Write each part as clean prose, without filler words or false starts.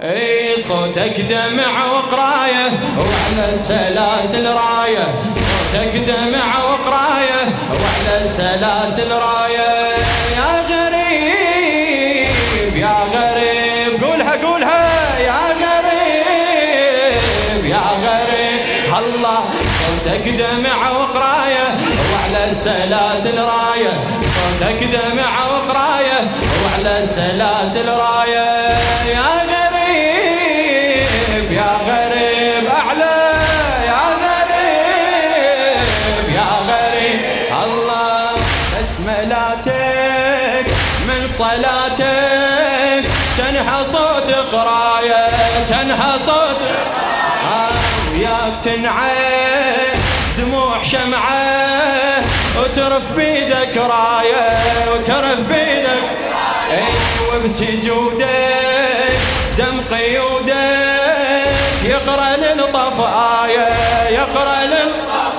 اي صوتك دمع وقرايه وعلى السلاسل رايه، صوتك دمع وقرايه وعلى السلاسل رايه. يا غريب يا غريب، قولها قولها، يا غريب يا غريب الله. صوتك دمع وقرايه وعلى السلاسل رايه، صوتك دمع وقرايه وعلى السلاسل رايه. يا غريب يا غريب أعلى، يا غريب يا غريب الله. بسملاتك من صلاتك تنحى صوت قرايه، تنحى صوت وياك تنعى دموع شمعه وترف بيدك رايه، وترف بيدك وبسجودك دم قيودك يقرأ للطف آية، يقرأ للطف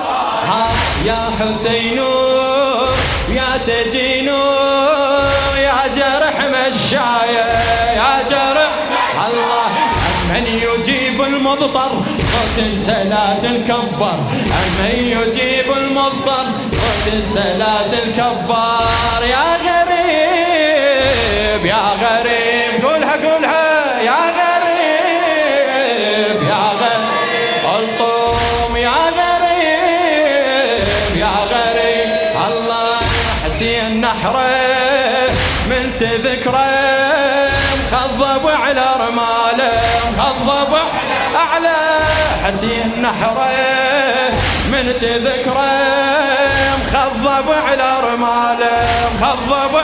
يا حسينو يا سجينو يا جرح مشاية، يا جرح الله. من يجيب المضطر صوت السلاسل كبر، من يجيب المضطر صوت السلاسل كبر. يا غريب يا غريب، قولها قولها، يا غريب يا غريب الطوم، يا غريب يا غريب الله. حسين نحره من تذكره مخضب على رماله، مخضب أعلى. حسين نحره من تذكره مخضب على رماله، مخضب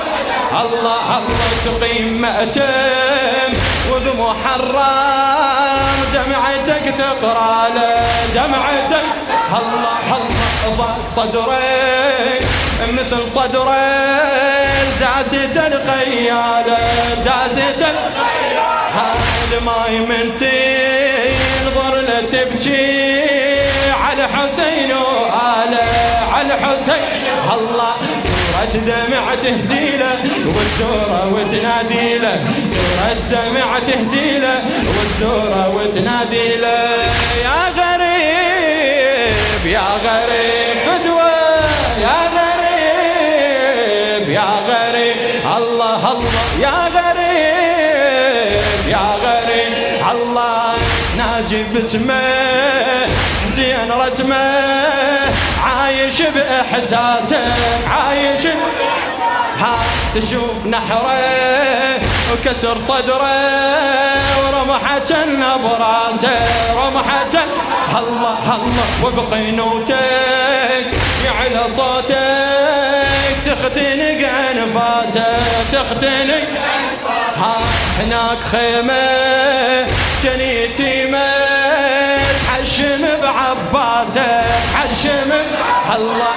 الله الله. تقيم مأتم ودموع حرام دمعتك تقرا له، دمعتك الله الله. ضاق صدرك مثل صدرك داسة الخيالة، داسة هذا ما يمنتي نظر له تبكي على حسين وآله، على حسين الله. صورة دمع تهدي له والزورة وتنادي له، صورة دمع تهدي له والزورة وتنادي له. يا غريب يا غريب فدوة، يا غريب يا غريب الله الله. يا غريب يا غريب الله. ناجي باسمه زين رسمه عايش بإحساسه، عايش تشوف نحره وكسر صدره ورمحة براسه، رمحة الله الله. وبقينوتك يعلى صوتك تختنق أنفاسك، تختنق هناك خيمة جني يتيمة تحشم بعباسه، تحشم الله.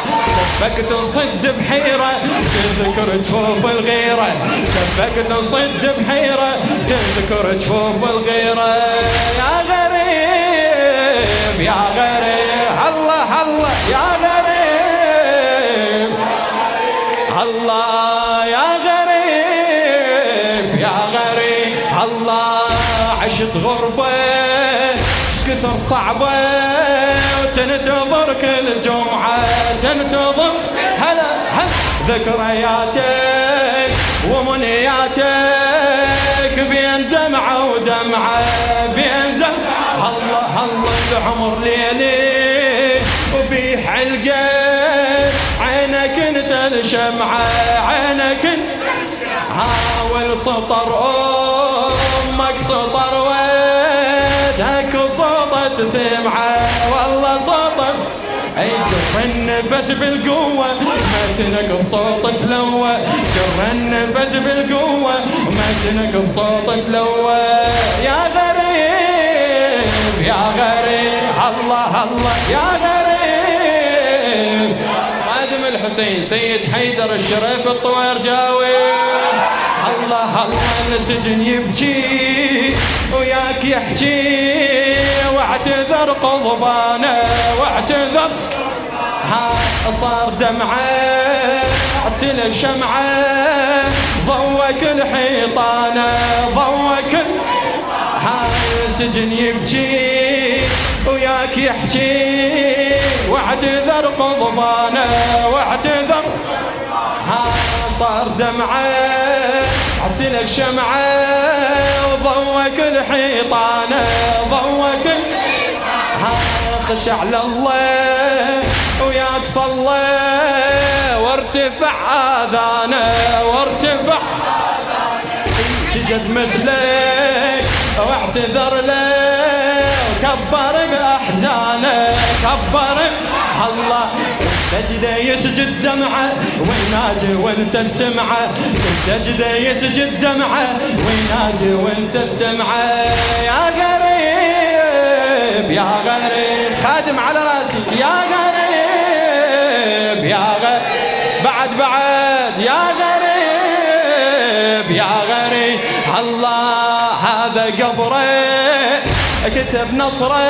شفك تصد بحيرة تذكر جفوف الغيرة، شفك تصد بحيرة تذكر جفوف الغيرة. يا غريب يا غريب الله الله. يا غريب الله، يا غريب يا غريب الله. عشت غربة كثر صعبة وتنتظر كل جمعة، تنتظر هلا ذكرياتك ومنياتك بين دمعة ودمعة، بين دمعة الله الله. العمر ليلي وبيه حلقة عينك انت الشمعة، عينك حاول سطر امك سطر ودك صوتك سمعه والله صوتك. اي جر النفس بالقوة ما تنقب صوتك لوه، جر النفس بالقوة ما تنقب صوتك لوه. يا غريب يا غريب الله الله. يا غريب خادم الحسين سيد حيدر الشريف الطوير جاوي الله الله. السجن يبكي وياك يحكي واعتذر قضبانه، واعتذر صار دمعه اعتلى شمعه ضوك الحيطانه، ضوك عالسجن يبكي وياك يحكي، واعتذر قضبانه واعتذر. صار دمعه عطلك شمعه وضوك الحيطانه ضوك خشع لله وياك صلى وارتفع آذانه وارتفع سجد مثلك واعتذر له وكبر بأحزانه كبر الله. سجده يسجد دمعه ويناجي وانت السمعه، سجده يسجد دمعه ويناجي وانت السمعه. يا غريب يا غريب خادم على راسي، يا غريب يا غريب بعد يا غريب يا غريب. الله هذا قبره كتب نصره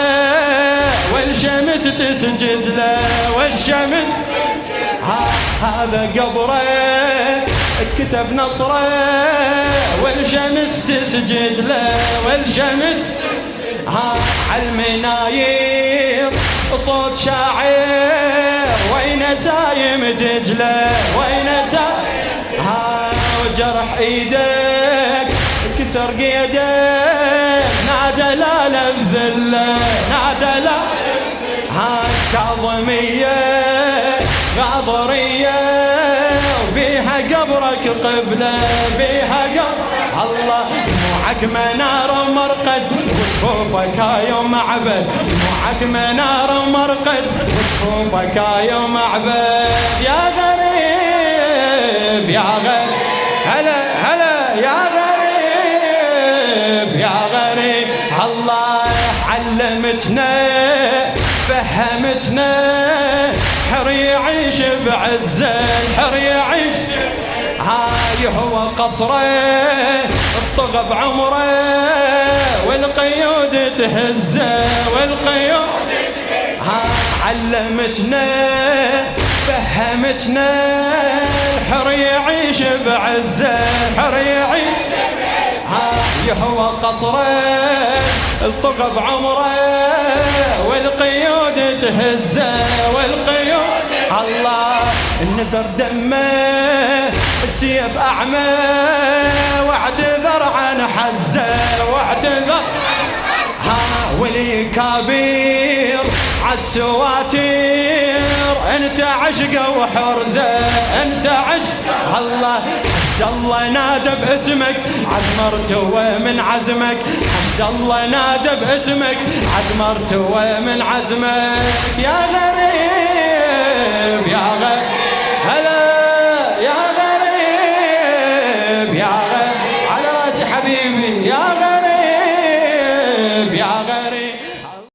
والشمس تسجد له والشمس. هذا قبره كتب نصره والشمس تسجد له والشمس. عالمناير صوت شاعر وين سايم دجله وين سايم. وجرح ايدك كسر قيدك نادى لا للذله نادى لا. كاظميه غاضريه وبيها قبرك قبله بيها قبر الله. معك منار ومرقد وجفوفك يوم معبد، معك منار ومرقد وجفوفك يوم معبد. يا غريب يا غريب هلا هلا يا غريب يا غريب. الله علمتنا فهمتنا حر يعيش بعزه حر يعيش. هاي هو قصره الطغى بعمره والقيود تهزه والقيود. علمتنا فهمتنا الحر يعيش بعزه حر يعيش. هاي هو قصره الطغى بعمره والقيود تهزه والقيود. الله النذر دمه السيف أعمى واعتذر عن حزه واعتذر. ولي كبير عالسواتير انت عشقه وحرزه انت عشق. الله حمد الله نادى باسمك عزمرت ومن عزمك، حمد الله نادى باسمك عزمرت ومن عزمك. يا غريب يا غريب هلا يا غريب يا غريب على راسي حبيبي. يا غريب يا غريب